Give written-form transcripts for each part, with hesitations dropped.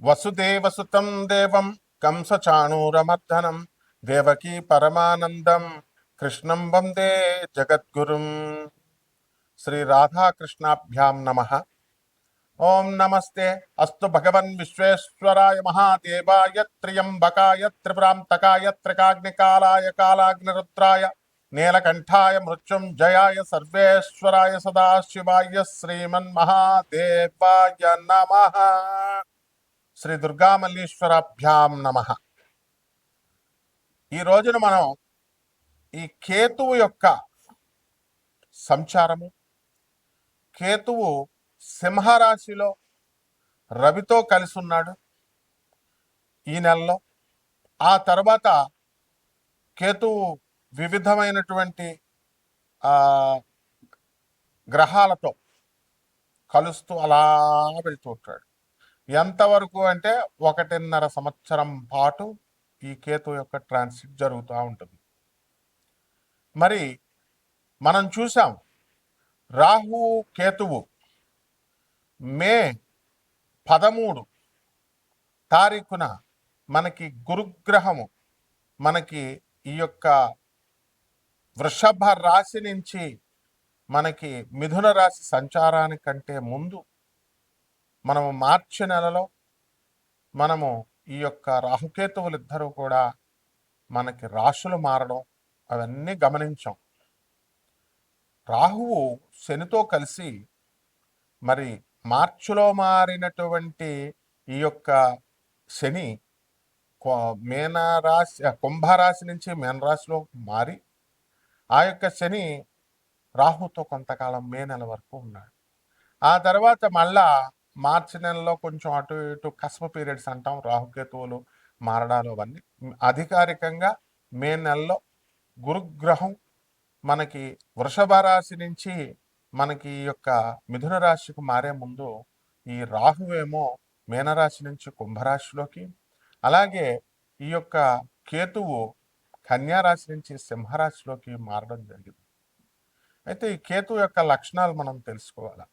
వసుదేవసుతం దేవం కంసచాణూరమర్దనం దేవకీ పరమానందం కృష్ణం వందే జగద్గురుం. శ్రీ రాధాకృష్ణాభ్యాం నమః. ఓం నమస్తే అస్తు భగవన్ విశ్వేశ్వరాయ మహాదేవాయ త్ర్యంబకాయ త్రిపురాంతకాయ త్రికాగ్నికాలాయ కాలాగ్నిరుద్రాయ నీలకంఠాయ మృత్యుంజయాయ సర్వేశ్వరాయ సదాశివాయ శ్రీమన్మహాదేవాయ నమః. శ్రీ దుర్గామల్లీశ్వరాభ్యాం నమః. ఈ రోజున మనం ఈ కేతువు యొక్క సంచారము, కేతువు సింహరాశిలో రవితో కలిసి ఉన్నాడు ఈ నెలలో. ఆ తర్వాత కేతువు వివిధమైనటువంటి గ్రహాలతో కలుస్తూ అలా వెళ్తూ ఉంటాడు. ఎంతవరకు అంటే 1.5 సంవత్సరం పాటు ఈ కేతు యొక్క ట్రాన్సిట్ జరుగుతూ ఉంటుంది. మరి మనం చూసాం రాహు కేతువు మే 13 తారీఖున మనకి గురుగ్రహము మనకి ఈ యొక్క వృషభ రాశి నుంచి మనకి మిథున రాశి సంచారానికంటే ముందు మనము మార్చి నెలలో మనము ఈ యొక్క రాహుకేతువులు ఇద్దరు కూడా మనకి రాశులు మారడం అవన్నీ గమనించాం. రాహువు శనితో కలిసి మరి మార్చిలో మారినటువంటి ఈ యొక్క శని కుంభరాశి నుంచి మీనరాశిలో మారి ఆ యొక్క శని రాహుతో కొంతకాలం మే నెల వరకు ఉన్నాడు. ఆ తర్వాత మళ్ళా మార్చి నెలలో కొంచెం అటు ఇటు కస్మ పీరియడ్స్ అంటాం, రాహుకేతువులు మారడాలు అవన్నీ. అధికారికంగా మే నెలలో గురుగ్రహం మనకి వృషభ రాశి నుంచి మనకి ఈ యొక్క మిథున రాశికి మారే ముందు ఈ రాహువేమో మీనరాశి నుంచి కుంభరాశిలోకి, అలాగే ఈ యొక్క కేతువు కన్యారాశి నుంచి సింహరాశిలోకి మారడం జరిగింది. అయితే ఈ కేతువు యొక్క లక్షణాలు మనం తెలుసుకోవాలి.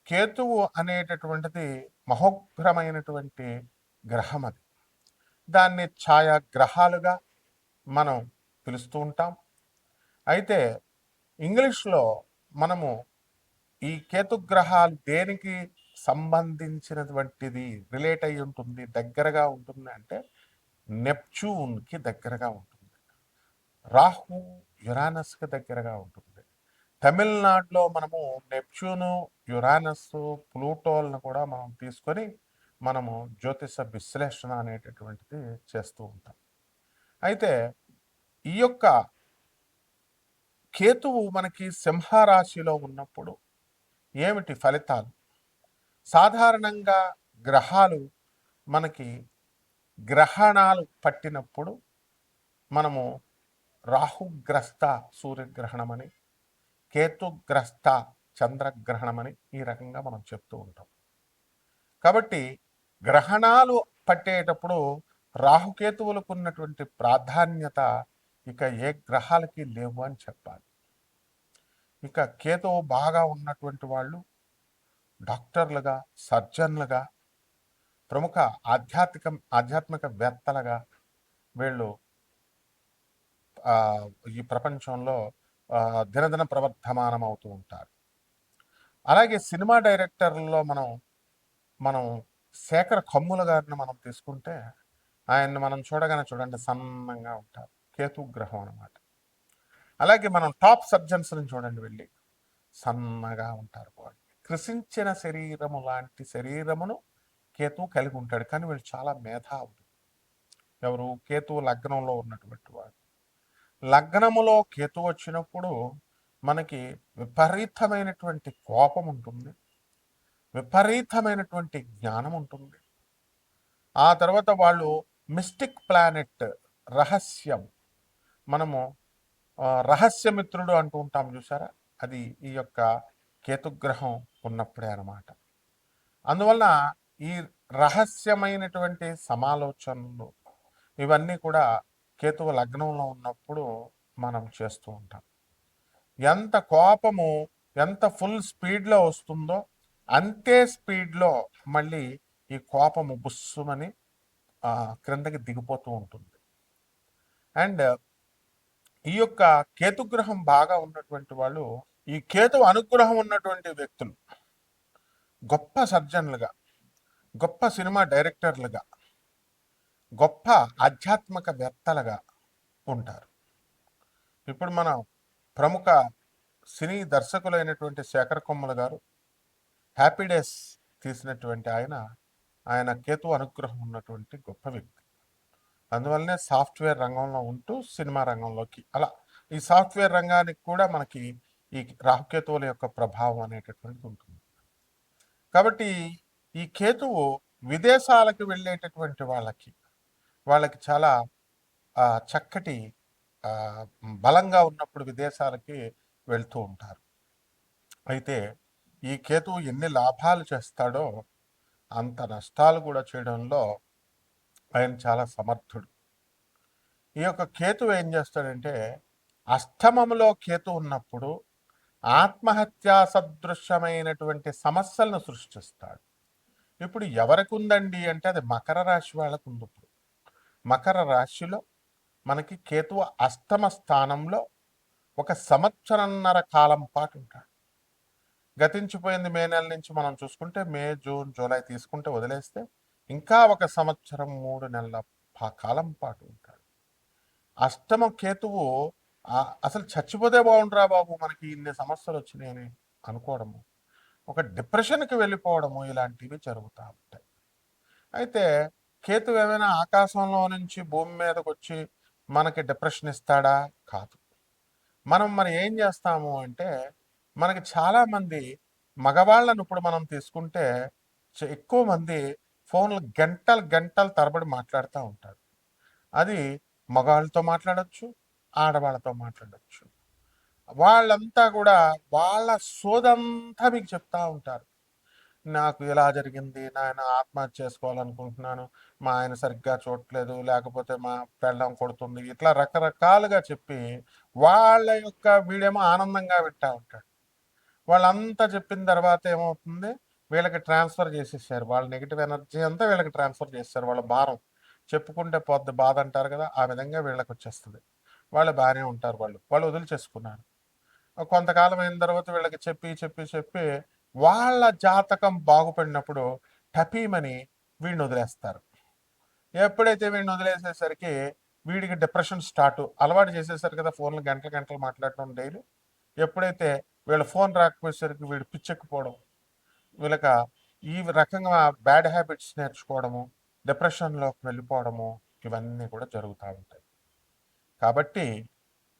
కేతువు అనేటటువంటిది మహోగ్రమైనటువంటి గ్రహం. అది దాన్ని ఛాయాగ్రహాలుగా మనం పిలుస్తూ ఉంటాం. అయితే ఇంగ్లీష్లో మనము ఈ కేతుగ్రహాలు దేనికి సంబంధించినటువంటిది రిలేట్ అయి ఉంటుంది, దగ్గరగా ఉంటుంది అంటే నెప్ట్యూన్కి దగ్గరగా ఉంటుంది, రాహు యురానస్కి దగ్గరగా ఉంటుంది. తమిళనాడులో మనము నెప్ట్యూను, యురానస్, ప్లూటోలను కూడా మనం తీసుకొని మనము జ్యోతిష విశ్లేషణ అనేటటువంటిది చేస్తూ ఉంటాం. అయితే ఈ యొక్క కేతువు మనకి సింహరాశిలో ఉన్నప్పుడు ఏమిటి ఫలితాలు? సాధారణంగా గ్రహాలు మనకి గ్రహణాలు పట్టినప్పుడు మనము రాహుగ్రస్త సూర్యగ్రహణమని, కేతుగ్రస్త చంద్రగ్రహణమని ఈ రకంగా మనం చెప్తూ ఉంటాం. కాబట్టి గ్రహణాలు పట్టేటప్పుడు రాహుకేతువులకు ఉన్నటువంటి ప్రాధాన్యత ఇక ఏ గ్రహాలకి లేవు అని చెప్పాలి. ఇక కేతువు బాగా ఉన్నటువంటి వాళ్ళు డాక్టర్లుగా, సర్జన్లుగా, ప్రముఖ ఆధ్యాత్మిక వేత్తలుగా వీళ్ళు ఈ ప్రపంచంలో దినదిన ప్రవర్ధమానం అవుతూ ఉంటారు. అలాగే సినిమా డైరెక్టర్లలో మనం శేఖర్ కమ్ముల గారిని మనం తీసుకుంటే ఆయన్ని మనం చూడండి సన్నంగా ఉంటారు, కేతు గ్రహం అనమాట. అలాగే మనం టాప్ సర్జన్స్ని చూడండి, వెళ్ళి సన్నగా ఉంటారు. వాళ్ళు కృషించిన శరీరము లాంటి శరీరమును కేతువు కలిగి ఉంటాడు, కానీ వీళ్ళు చాలా మేధావులు. ఎవరు? కేతువు లగ్నంలో ఉన్నటువంటి వాడు. లగ్నములో కేతు వచ్చినప్పుడు మనకి విపరీతమైనటువంటి కోపం ఉంటుంది, విపరీతమైనటువంటి జ్ఞానం ఉంటుంది. ఆ తర్వాత వాళ్ళు మిస్టిక్ ప్లానెట్, రహస్యం, మనము రహస్యమిత్రుడు అంటూ ఉంటాం చూసారా, అది ఈ యొక్క కేతుగ్రహం ఉన్నప్పుడే అన్నమాట. అందువలన ఈ రహస్యమైనటువంటి సమాలోచనలు ఇవన్నీ కూడా కేతువు లగ్నంలో ఉన్నప్పుడు మనం చేస్తూ ఉంటాం. ఎంత కోపము ఎంత ఫుల్ స్పీడ్లో వస్తుందో అంతే స్పీడ్లో మళ్ళీ ఈ కోపము బుస్సుమని క్రిందకి దిగిపోతూ ఉంటుంది. అండ్ ఈ యొక్క కేతుగ్రహం బాగా ఉన్నటువంటి వాళ్ళు, ఈ కేతు అనుగ్రహం ఉన్నటువంటి వ్యక్తులు గొప్ప సర్జన్లుగా, గొప్ప సినిమా డైరెక్టర్లుగా, గొప్ప ఆధ్యాత్మికవేత్తలుగా ఉంటారు. ఇప్పుడు మన ప్రముఖ సినీ దర్శకులైనటువంటి శేఖర్ కొమ్మల గారు హ్యాపీ డేస్ తీసినటువంటి ఆయన కేతు అనుగ్రహం ఉన్నటువంటి గొప్ప వ్యక్తి. అందువల్లనే సాఫ్ట్వేర్ రంగంలో ఉంటూ సినిమా రంగంలోకి అలా ఈ సాఫ్ట్వేర్ రంగానికి కూడా మనకి ఈ రాహుకేతువుల యొక్క ప్రభావం అనేటటువంటిది ఉంటుంది. కాబట్టి ఈ కేతువు విదేశాలకు వెళ్ళేటటువంటి వాళ్ళకి చాలా చక్కటి బలంగా ఉన్నప్పుడు విదేశాలకి వెళ్తూ ఉంటారు. అయితే ఈ కేతువు ఎన్ని లాభాలు చేస్తాడో అంత నష్టాలు కూడా చేయడంలో ఆయన చాలా సమర్థుడు. ఈ యొక్క కేతువు ఏం చేస్తాడంటే, అష్టమములో కేతు ఉన్నప్పుడు ఆత్మహత్యా సదృశ్యమైనటువంటి సమస్యలను సృష్టిస్తాడు. ఇప్పుడు ఎవరికి ఉందండి అంటే అది మకర రాశి వాళ్ళకు ఉంది. ఇప్పుడు మకర రాశిలో మనకి కేతువు అష్టమ స్థానంలో 1 సంవత్సరన్నర కాలం పాటు ఉంటాడు. గతించిపోయింది మే నెల నుంచి మనం చూసుకుంటే మే, జూన్, జూలై తీసుకుంటే వదిలేస్తే ఇంకా 1 సంవత్సరం 3 నెలల కాలం పాటు ఉంటాడు. అష్టమ కేతువు అసలు చచ్చిపోతే బాగుండురా బాబు, మనకి ఇన్ని సమస్యలు వచ్చినాయని అనుకోవడము, ఒక డిప్రెషన్కి వెళ్ళిపోవడము, ఇలాంటివి జరుగుతూ ఉంటాయి. అయితే కేతు ఏమైనా ఆకాశంలో నుంచి భూమి మీదకి వచ్చి మనకి డిప్రెషన్ ఇస్తాడా? కాదు. మనం మరి ఏం చేస్తాము అంటే, మనకి చాలామంది మగవాళ్ళను ఇప్పుడు మనం తీసుకుంటే ఎక్కువ మంది ఫోన్లు గంటలు గంటలు తరబడి మాట్లాడుతూ ఉంటారు. అది మగవాళ్ళతో మాట్లాడచ్చు, ఆడవాళ్ళతో మాట్లాడచ్చు. వాళ్ళంతా కూడా వాళ్ళ సోదంతా మీకు చెప్తా ఉంటారు. నాకు ఇలా జరిగింది, నాయన ఆత్మహత్య చేసుకోవాలనుకుంటున్నాను, మా ఆయన సరిగ్గా చూడట్లేదు, లేకపోతే మా పెళ్ళం కొడుతుంది, ఇట్లా రకరకాలుగా చెప్పి వాళ్ళ యొక్క వీడేమో ఆనందంగా వింటా ఉంటాడు. వాళ్ళంతా చెప్పిన తర్వాత ఏమవుతుంది, వీళ్ళకి ట్రాన్స్ఫర్ చేసేసారు. వాళ్ళ నెగిటివ్ ఎనర్జీ అంతా వీళ్ళకి ట్రాన్స్ఫర్ చేస్తారు. వాళ్ళ భారం చెప్పుకుంటే పొద్దు బాధ అంటారు కదా, ఆ విధంగా వీళ్ళకి వచ్చేస్తుంది. వాళ్ళు బాగానే ఉంటారు, వాళ్ళు వదిలిచేసుకున్నారు. కొంతకాలం అయిన తర్వాత వీళ్ళకి చెప్పి చెప్పి చెప్పి వాళ్ళ జాతకం బాగుపడినప్పుడు టపీమని వీడిని వదిలేస్తారు. ఎప్పుడైతే వీడిని వదిలేసేసరికి వీడికి డిప్రెషన్ స్టార్ట్, అలవాటు చేసేసరికి కదా ఫోన్లు గంటలు గంటలు మాట్లాడటం డైలీ. ఎప్పుడైతే వీళ్ళ ఫోన్ రాకపోయేసరికి వీడు పిచ్చెక్కిపోవడం, వీళ్ళక ఈ రకంగా బ్యాడ్ హ్యాబిట్స్ నేర్చుకోవడము, డిప్రెషన్లోకి వెళ్ళిపోవడము, ఇవన్నీ కూడా జరుగుతూ ఉంటాయి. కాబట్టి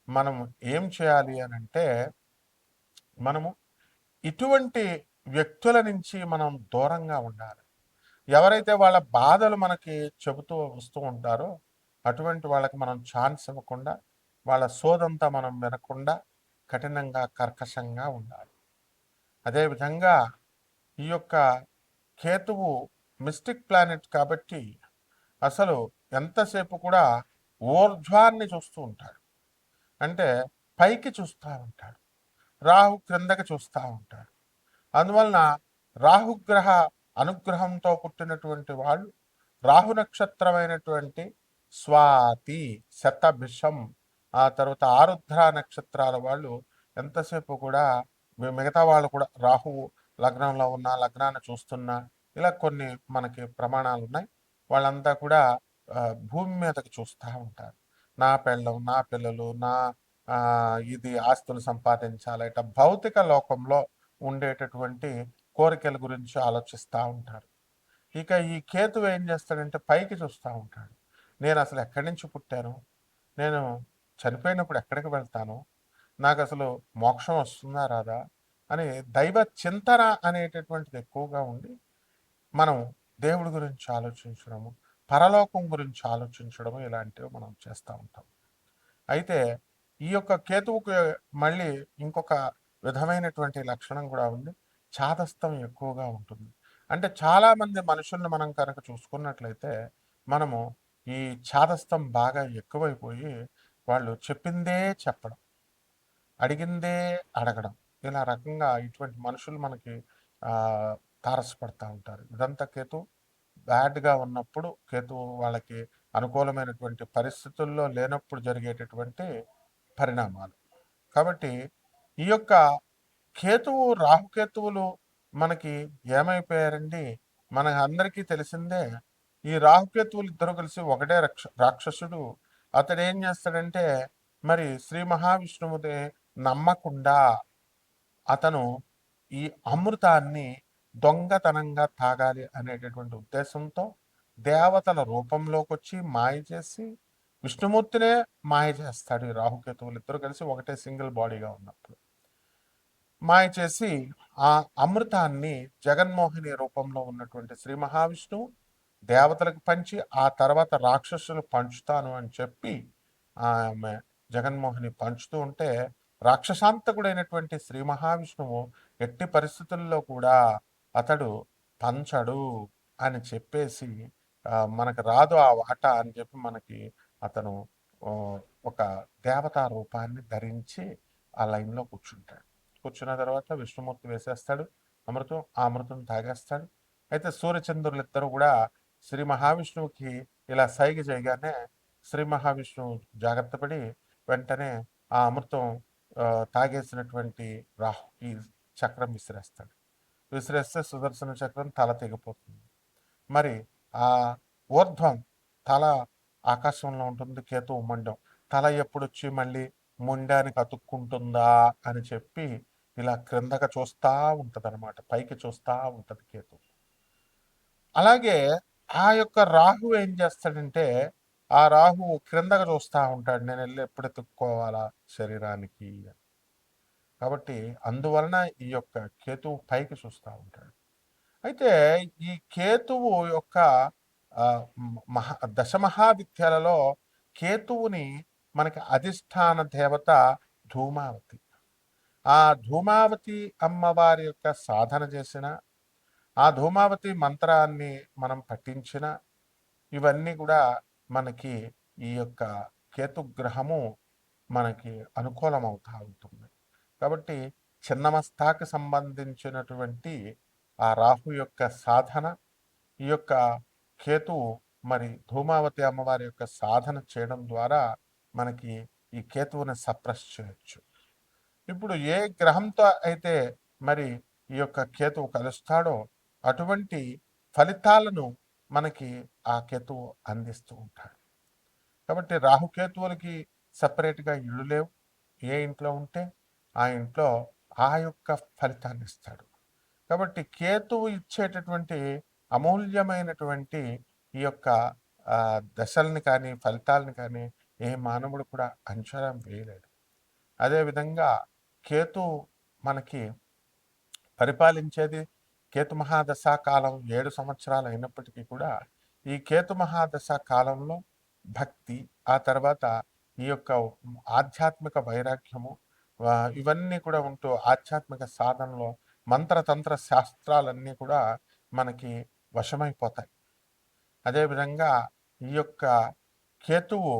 మనం ఏం చేయాలి అని అంటే, మనము ఇటువంటి వ్యక్తుల నుంచి మనం దూరంగా ఉండాలి. ఎవరైతే వాళ్ళ బాధలు మనకి చెబుతూ వస్తూ ఉంటారో అటువంటి వాళ్ళకి మనం ఛాన్స్ ఇవ్వకుండా, వాళ్ళ సోదంతా మనం వినకుండా కఠినంగా కర్కశంగా ఉండాలి. అదేవిధంగా ఈ యొక్క కేతువు మిస్టిక్ ప్లానెట్ కాబట్టి అసలు ఎంతసేపు కూడా ఊర్ధ్వాన్ని చూస్తూ ఉంటాడు, అంటే పైకి చూస్తూ ఉంటాడు. రాహు క్రిందకి చూస్తూ ఉంటాడు. అందువలన రాహుగ్రహ అనుగ్రహంతో పుట్టినటువంటి వాళ్ళు రాహు నక్షత్రమైనటువంటి స్వాతి, శతభిషం, ఆ తర్వాత ఆరుద్ర నక్షత్రాల వాళ్ళు ఎంతసేపు కూడా మిగతా వాళ్ళు కూడా రాహువు లగ్నంలో ఉన్న, లగ్నాన్ని చూస్తున్నా, ఇలా కొన్ని మనకి ప్రమాణాలు ఉన్నాయి. వాళ్ళంతా కూడా భూమి మీదకి చూస్తూ ఉంటారు. నా పెళ్ళం, నా పిల్లలు, నా ఇది ఆస్తులు సంపాదించాలి, ఇట్లా భౌతిక లోకంలో ఉండేటటువంటి కోరికల గురించి ఆలోచిస్తూ ఉంటారు. ఇక ఈ కేతువు ఏం చేస్తాడంటే పైకి చూస్తూ ఉంటాడు. నేను అసలు ఎక్కడి నుంచి పుట్టాను, నేను చనిపోయినప్పుడు ఎక్కడికి వెళ్తాను, నాకు అసలు మోక్షం వస్తుందా రాదా అని దైవ చింతన అనేటటువంటిది ఎక్కువగా ఉండి మనం దేవుడి గురించి ఆలోచించడము, పరలోకం గురించి ఆలోచించడము, ఇలాంటివి మనం చేస్తూ ఉంటాం. అయితే ఈ యొక్క కేతువుకి మళ్ళీ ఇంకొక విధమైనటువంటి లక్షణం కూడా ఉంది. చాదస్తం ఎక్కువగా ఉంటుంది. అంటే చాలామంది మనుషుల్ని మనం కనుక చూసుకున్నట్లయితే మనము ఈ చాదస్తం బాగా ఎక్కువైపోయి వాళ్ళు చెప్పిందే చెప్పడం, అడిగిందే అడగడం, ఇలా రకంగా ఇటువంటి మనుషులు మనకి తారసపడతా ఉంటారు. ఇదంతా కేతు బ్యాడ్‌గా ఉన్నప్పుడు కేతువు వాళ్ళకి అనుకూలమైనటువంటి పరిస్థితుల్లో లేనప్పుడు జరిగేటటువంటి పరిణామాలు. కాబట్టి ఈ యొక్క రాహుకేతువులు మనకి ఏమైపోయారండి? మన అందరికీ తెలిసిందే. ఈ రాహుకేతువులు ఇద్దరు కలిసి ఒకటే రాక్షసుడు. అతడేం చేస్తాడంటే మరి శ్రీ మహావిష్ణువుని నమ్మకుండా అతను ఈ అమృతాన్ని దొంగతనంగా తాగాలి అనేటటువంటి ఉద్దేశంతో దేవతల రూపంలోకొచ్చి మాయ చేసి విష్ణుమూర్తినే మాయ చేస్తాడు. ఈ రాహుకేతువులు ఇద్దరు కలిసి ఒకటే సింగిల్ బాడీగా ఉన్నప్పుడు మాయ చేసి ఆ అమృతాన్ని జగన్మోహిని రూపంలో ఉన్నటువంటి శ్రీ మహావిష్ణువు దేవతలకు పంచి ఆ తర్వాత రాక్షసులు పంచుతాను అని చెప్పి ఆమె జగన్మోహిని పంచుతూ ఉంటే రాక్షసాంతకుడైనటువంటి శ్రీ మహావిష్ణువు ఎట్టి పరిస్థితుల్లో కూడా అతడు పంచడు అని చెప్పేసి మనకు రాదు ఆ వాట అని చెప్పి మనకి అతను ఒక దేవతా రూపాన్ని ధరించి ఆ లైన్లో కూర్చుంటాడు. కూర్చున్న తర్వాత విష్ణుమూర్తి వేసేస్తాడు అమృతం. ఆ అమృతం తాగేస్తాడు. అయితే సూర్యచంద్రులు ఇద్దరు కూడా శ్రీ మహావిష్ణువుకి ఇలా సైగ చేయగానే శ్రీ మహావిష్ణువు జాగ్రత్త పడి వెంటనే ఆ అమృతం తాగేసినటువంటి రాహుకి చక్రం విసిరేస్తాడు. విసిరేస్తే సుదర్శన చక్రం తల తెగిపోతుంది. మరి ఆ ఊర్ధ్వం తల ఆకాశంలో ఉంటుంది, కేతువు మండం. తల ఎప్పుడొచ్చి మళ్ళీ మొండానికి అతుక్కుంటుందా అని చెప్పి ఇలా క్రిందగా చూస్తూ ఉంటుంది అనమాట. పైకి చూస్తూ ఉంటుంది కేతు. అలాగే ఆ యొక్క రాహు ఏం చేస్తాడంటే ఆ రాహు క్రిందగా చూస్తూ ఉంటాడు, నేను వెళ్ళి ఎప్పుడు ఎత్తుక్కోవాలా శరీరానికి. కాబట్టి అందువలన ఈ యొక్క కేతువు పైకి చూస్తూ ఉంటాడు. అయితే ఈ కేతువు యొక్క దశమహావిద్యలలో కేతువుని మనకి అధిష్టాన దేవత ధూమావతి. ఆ ధూమావతి అమ్మవారి యొక్క సాధన చేసిన, ఆ ధూమావతి మంత్రాన్ని మనం పఠించిన, ఇవన్నీ కూడా మనకి ఈ యొక్క కేతుగ్రహము మనకి అనుకూలమవుతూ ఉంటుంది. కాబట్టి చిన్నమస్తాకి సంబంధించినటువంటి ఆ రాహు యొక్క సాధన, ఈ యొక్క కేతువు మరి ధూమావతి అమ్మవారి యొక్క సాధన చేయడం ద్వారా మనకి ఈ కేతువుని సప్రెస్ చేయొచ్చు. ఇప్పుడు ఏ గ్రహంతో అయితే మరి ఈ యొక్క కేతువు కలుస్తాడో అటువంటి ఫలితాలను మనకి ఆ కేతువు అందిస్తూ ఉంటాడు. కాబట్టి రాహుకేతువులకి సపరేట్గా ఇళ్ళు లేవు. ఏ ఇంట్లో ఉంటే ఆ ఇంట్లో ఆ యొక్క ఫలితాన్ని ఇస్తాడు. కాబట్టి కేతువు ఇచ్చేటటువంటి అమూల్యమైనటువంటి ఈ యొక్క దశల్ని కానీ ఫలితాలని కానీ ఏ మానవుడు కూడా అంచనా వేయలేడు. అదేవిధంగా కేతు మనకి పరిపాలించేది కేతు మహాదశా కాలం 7 సంవత్సరాలు అయినప్పటికీ కూడా ఈ కేతు మహాదశా కాలంలో భక్తి, ఆ తర్వాత ఈ యొక్క ఆధ్యాత్మిక వైరాగ్యము, ఇవన్నీ కూడా ఉంటూ ఆధ్యాత్మిక సాధనలో మంత్రతంత్ర శాస్త్రాలన్నీ కూడా మనకి వశమైపోతాయి. అదేవిధంగా ఈ యొక్క కేతువు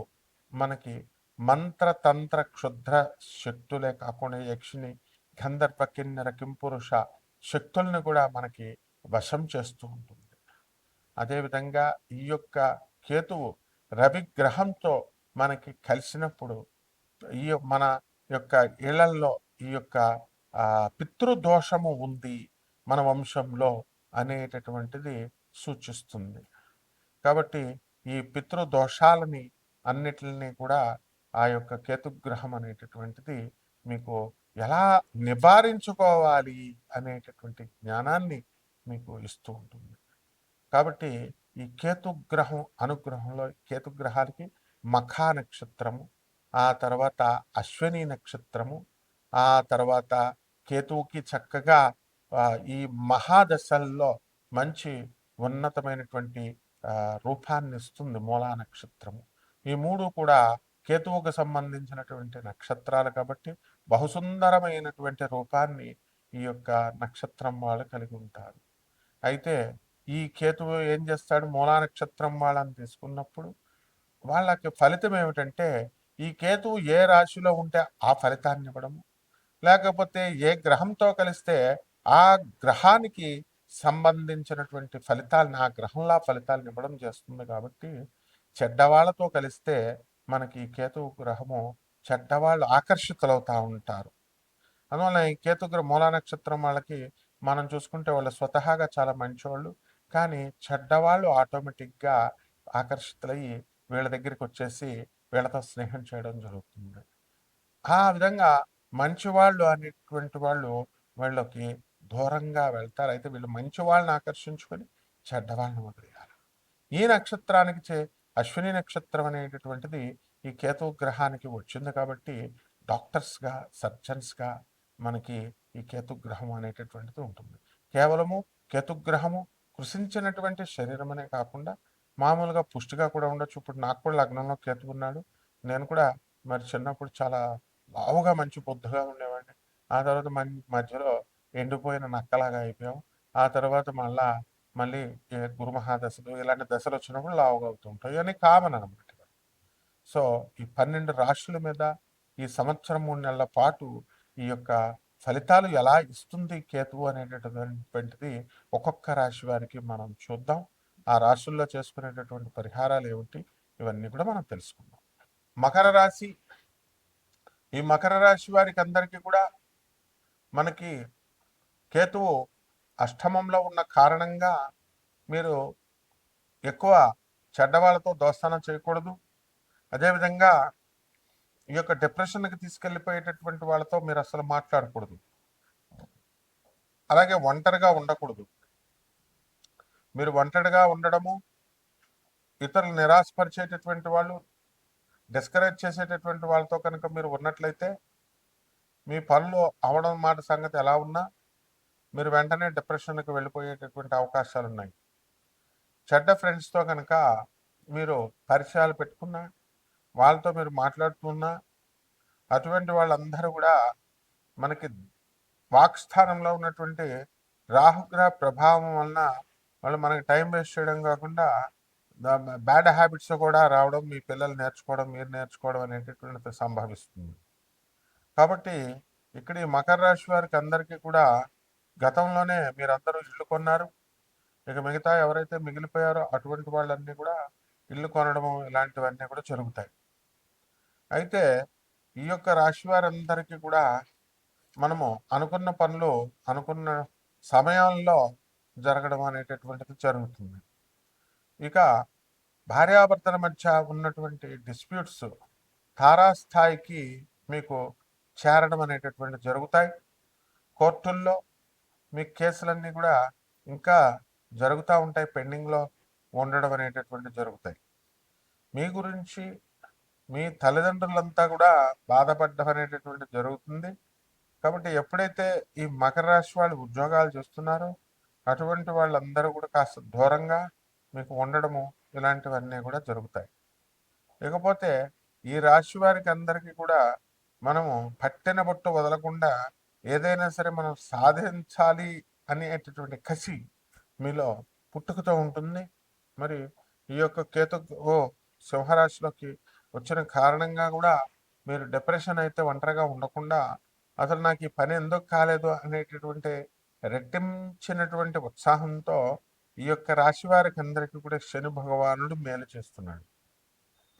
మనకి మంత్రతంత్ర క్షుద్ర శక్తులే కాకుండా యక్షిని, గంధర్వ, కిన్నెర, కింపురుష శక్తుల్ని కూడా మనకి వశం చేస్తూ ఉంటుంది. అదేవిధంగా ఈ యొక్క కేతువు రవిగ్రహంతో మనకి కలిసినప్పుడు ఈ మన యొక్క ఇళ్లల్లో ఈ యొక్క పితృదోషము ఉంది మన వంశంలో అనేటటువంటిది సూచిస్తుంది. కాబట్టి ఈ పితృదోషాలని అన్నిటిని కూడా ఆ యొక్క కేతుగ్రహం అనేటటువంటిది మీకు ఎలా నివారించుకోవాలి అనేటటువంటి జ్ఞానాన్ని మీకు ఇస్తూ ఉంటుంది. కాబట్టి ఈ కేతుగ్రహం అనుగ్రహంలో కేతుగ్రహాలకి మఖా నక్షత్రము, ఆ తర్వాత అశ్విని నక్షత్రము, ఆ తర్వాత కేతువుకి చక్కగా ఈ మహాదశల్లో మంచి ఉన్నతమైనటువంటి రూపాన్ని ఇస్తుంది మూలా నక్షత్రము. ఈ మూడు కూడా కేతువుకు సంబంధించినటువంటి నక్షత్రాలు కాబట్టి బహుసుందరమైనటువంటి రూపాన్ని ఈ యొక్క నక్షత్రం వాళ్ళు కలిగి ఉంటారు. అయితే ఈ కేతువు ఏం చేస్తాడు, మూలా నక్షత్రం వాళ్ళని తీసుకున్నప్పుడు వాళ్ళకి ఫలితం ఏమిటంటే ఈ కేతువు ఏ రాశిలో ఉంటే ఆ ఫలితాన్ని ఇవ్వడము, లేకపోతే ఏ గ్రహంతో కలిస్తే ఆ గ్రహానికి సంబంధించినటువంటి ఫలితాలను ఆ గ్రహంలా ఫలితాలను ఇవ్వడం చేస్తుంది కాబట్టి చెడ్డవాళ్లతో కలిస్తే మనకి కేతువు గ్రహము చెడ్డవాళ్ళు ఆకర్షితులవుతూ ఉంటారు. అందువల్ల ఈ కేతుగ్రహ మూలా నక్షత్రం వాళ్ళకి మనం చూసుకుంటే వాళ్ళు స్వతహాగా చాలా మంచివాళ్ళు, కానీ చెడ్డవాళ్ళు ఆటోమేటిక్గా ఆకర్షితులయ్యి వీళ్ళ దగ్గరికి వచ్చేసి వీళ్ళతో స్నేహం చేయడం జరుగుతుంది. ఆ విధంగా మంచివాళ్ళు అనేటువంటి వాళ్ళు వీళ్ళకి దూరంగా వెళ్తారు. అయితే వీళ్ళు మంచి వాళ్ళని ఆకర్షించుకొని చెడ్డవాళ్ళని వదిలేయాలి. ఈ నక్షత్రానికి అశ్విని నక్షత్రం అనేటటువంటిది ఈ కేతు గ్రహానికి వచ్చింది కాబట్టి డాక్టర్స్గా, సర్జన్స్గా మనకి ఈ కేతుగ్రహం అనేటటువంటిది ఉంటుంది. కేవలము కేతుగ్రహము కృషించినటువంటి శరీరం అనే కాకుండా మామూలుగా పుష్టిగా కూడా ఉండొచ్చు. ఇప్పుడు నాకు కూడా లగ్నంలో కేతు ఉన్నాడు. నేను కూడా మరి చిన్నప్పుడు చాలా లావుగా మంచి బొద్దుగా ఉండేవాడిని. ఆ తర్వాత మధ్యలో ఎండిపోయిన నక్కలాగా అయిపోయాం. ఆ తర్వాత మళ్ళీ గురుమహాదశలు ఇలాంటి దశలు వచ్చినప్పుడు లావుగా అవుతూ ఉంటాయి. ఇవన్నీ కామన్ అనమాట. సో ఈ 12 రాశుల మీద ఈ సంవత్సరం 3 నెలల పాటు ఈ యొక్క ఫలితాలు ఎలా ఇస్తుంది కేతువు అనేటటువంటిది ఒక్కొక్క రాశి వారికి మనం చూద్దాం. ఆ రాశుల్లో చేసుకునేటటువంటి పరిహారాలు ఏమిటి, ఇవన్నీ కూడా మనం తెలుసుకుందాం. మకర రాశి, ఈ మకర రాశి వారికి అందరికీ కూడా మనకి కేతువు అష్టమంలో ఉన్న కారణంగా మీరు ఎక్కువ చెడ్డవాళ్ళతో దోస్తానం చేయకూడదు. అదేవిధంగా ఈ యొక్క డిప్రెషన్కి తీసుకెళ్ళిపోయేటటువంటి వాళ్ళతో మీరు అసలు మాట్లాడకూడదు. అలాగే ఒంటరిగా ఉండకూడదు. మీరు ఒంటరిగా ఉండడము, ఇతరులు నిరాశపరిచేటటువంటి వాళ్ళు, డిస్కరేజ్ చేసేటటువంటి వాళ్ళతో కనుక మీరు ఉన్నట్లయితే మీ పనులు అవడం మాట సంగతి ఎలా ఉన్నా మీరు వెంటనే డిప్రెషన్కి వెళ్ళిపోయేటటువంటి అవకాశాలు ఉన్నాయి. చెడ్డ ఫ్రెండ్స్తో కనుక మీరు పరిచయాలు పెట్టుకున్నా, వాళ్ళతో మీరు మాట్లాడుతున్నా, అటువంటి వాళ్ళందరూ కూడా మనకి వాక్స్థానంలో ఉన్నటువంటి రాహుగ్రహ ప్రభావం వలన వాళ్ళు మనకి టైం వేస్ట్ చేయడం కాకుండా బ్యాడ్ హ్యాబిట్స్ కూడా రావడం, మీ పిల్లలు నేర్చుకోవడం, మీరు నేర్చుకోవడం అనేటటువంటిది సంభవిస్తుంది. కాబట్టి ఇక్కడ ఈ మకర రాశి వారికి అందరికీ కూడా గతంలోనే మీరందరూ ఇల్లు కొన్నారు. ఇక మిగతా ఎవరైతే మిగిలిపోయారో అటువంటి వాళ్ళన్నీ కూడా ఇల్లు కొనడము ఇలాంటివన్నీ కూడా జరుగుతాయి. అయితే ఈ యొక్క రాశి వారందరికీ కూడా మనము అనుకున్న పనులు అనుకున్న సమయంలో జరగడం అనేటటువంటిది జరుగుతుంది. ఇక భార్యాభర్తల మధ్య ఉన్నటువంటి డిస్ప్యూట్స్ తారాస్థాయికి మీకు చేరడం అనేటటువంటి జరుగుతాయి. కోర్టుల్లో మీ కేసులన్నీ కూడా ఇంకా జరుగుతూ ఉంటాయి, పెండింగ్లో ఉండడం అనేటటువంటి జరుగుతాయి. మీ గురించి మీ తల్లిదండ్రులంతా కూడా బాధపడడం అనేటటువంటి జరుగుతుంది. కాబట్టి ఎప్పుడైతే ఈ మకర రాశి వాళ్ళు ఉద్యోగాలు చేస్తున్నారో అటువంటి వాళ్ళందరూ కూడా కాస్త దూరంగా మీకు ఉండడము ఇలాంటివన్నీ కూడా జరుగుతాయి. ఇకపోతే ఈ రాశి వారికి అందరికీ కూడా మనము పట్టిన బొట్టు వదలకుండా ఏదైనా సరే మనం సాధించాలి అనేటటువంటి కసి మీలో పుట్టుకతో ఉంటుంది. మరి ఈ యొక్క కేతు సింహరాశిలోకి వచ్చిన కారణంగా కూడా మీరు డిప్రెషన్ అయితే ఒంటరిగా ఉండకుండా అసలు నాకు ఈ పని ఎందుకు కాలేదు అనేటటువంటి రెట్టించినటువంటి ఉత్సాహంతో ఈ యొక్క రాశి వారికి అందరికీ కూడా శని భగవానుడు మేలు చేస్తున్నాడు.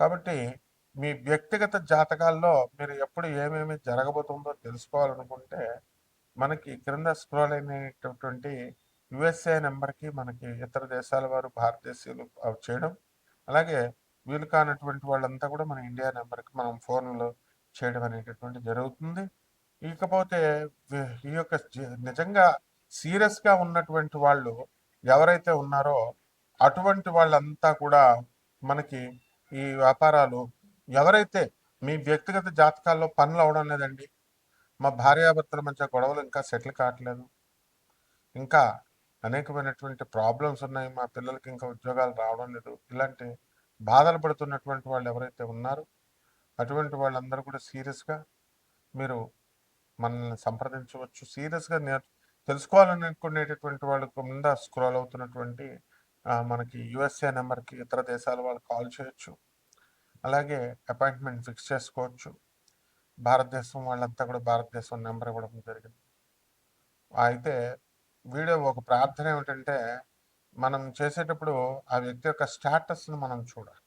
కాబట్టి మీ వ్యక్తిగత జాతకాల్లో మీరు ఎప్పుడు ఏమేమి జరగబోతుందో తెలుసుకోవాలనుకుంటే మనకి క్రింద స్క్రోల్ అయినటువంటి యుఎస్ఏ నెంబర్కి మనకి ఇతర దేశాల వారు భారతదేశీయులు చేయడం, అలాగే వీలు కానటువంటి వాళ్ళంతా కూడా మన ఇండియా నెంబర్కి మనం ఫోన్లో చేయడం అనేటటువంటి జరుగుతుంది. ఇకపోతే ఈ యొక్క నిజంగా సీరియస్గా ఉన్నటువంటి వాళ్ళు ఎవరైతే ఉన్నారో అటువంటి వాళ్ళంతా కూడా మనకి ఈ వ్యాపారాలు ఎవరైతే మీ వ్యక్తిగత జాతకాల్లో పనులు అవడం లేదండి, మా భార్యాభర్తల మధ్య గొడవలు ఇంకా సెటిల్ కావట్లేదు, ఇంకా అనేకమైనటువంటి ప్రాబ్లమ్స్ ఉన్నాయి, మా పిల్లలకి ఇంకా ఉద్యోగాలు రావడం లేదు, ఇలాంటి బాధలు పడుతున్నటువంటి వాళ్ళు ఎవరైతే ఉన్నారో అటువంటి వాళ్ళందరూ కూడా సీరియస్గా మీరు మనల్ని సంప్రదించవచ్చు. సీరియస్గా తెలుసుకోవాలని అనుకునేటటువంటి వాళ్ళు కింద స్క్రోల్ అవుతున్నటువంటి మనకి యుఎస్ఏ నెంబర్కి ఇతర దేశాల వాళ్ళు కాల్ చేయొచ్చు. అలాగే అపాయింట్మెంట్ ఫిక్స్ చేసుకోవచ్చు. భారతదేశం వాళ్ళంతా కూడా భారతదేశం నెంబర్ ఇవ్వడం జరిగింది. అయితే వీడియో ఒక ప్రార్థన ఏమిటంటే, మనం చేసేటప్పుడు ఆ వ్యక్తి యొక్క స్టేటస్‌ని మనం చూడాలి.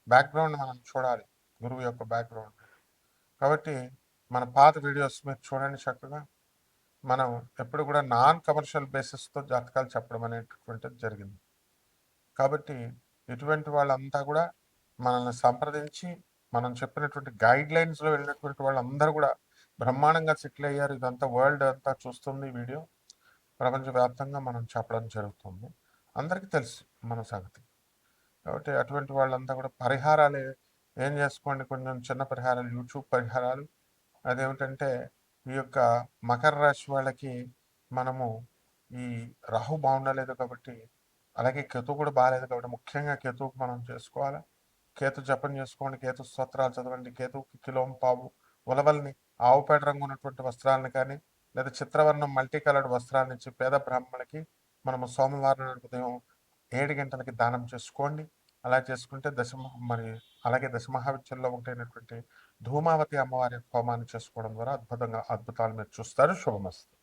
బ్యాక్‌గ్రౌండ్ మనం చూడాలి. గురువు యొక్క బ్యాక్‌గ్రౌండ్. కాబట్టి మన పాత వీడియోస్ మీరు చూడండి చక్కగా. మనం ఎప్పుడు కూడా నాన్ కమర్షియల్ బేసిస్‌తో జాతకాలు చెప్పడం అనేటటువంటిది జరిగింది. కాబట్టి ఇటువంటి వాళ్ళంతా కూడా మనల్ని సంప్రదించి, మనం చెప్పినటువంటి గైడ్‌లైన్స్‌లో వెళ్ళినటువంటి వాళ్ళందరూ కూడా బ్రహ్మాండంగా సెటిల్ అయ్యారు. ఇదంతా వరల్డ్ అంతా చూస్తుంది ఈ వీడియో. ప్రపంచవ్యాప్తంగా మనం చెప్పడం జరుగుతుంది. అందరికీ తెలుసు మన సంగతి. కాబట్టి అటువంటి వాళ్ళంతా కూడా పరిహారాలు ఏం చేసుకోండి, కొంచెం చిన్న పరిహారాలు, యూట్యూబ్ పరిహారాలు. అదేమిటంటే ఈ యొక్క మకర రాశి వాళ్ళకి మనము ఈ రాహు బాగుండలేదు కాబట్టి, అలాగే కేతు కూడా బాగాలేదు కాబట్టి ముఖ్యంగా కేతువుకి మనం చేసుకోవాలి. కేతు జపం చేసుకోండి, కేతు స్తోత్రాలు చదవండి, కేతువుకి కిలోం పావు ఉలవల్ని, ఆవు పేడ రంగు ఉన్నటువంటి వస్త్రాలను కానీ లేదా చిత్రవర్ణం మల్టీ కలర్డ్ వస్త్రాలను ఇచ్చి పేద బ్రాహ్మణులకి మనము సోమవారం నాడు ఉదయం 7 గంటలకి దానం చేసుకోండి. అలా చేసుకుంటే మరి అలాగే దశమహావిద్యల్లో ఒకటైనటువంటి ధూమావతి అమ్మవారి హోమాన్ని చేసుకోవడం ద్వారా అద్భుతాలు మీరు చూస్తారు. శుభమస్తు.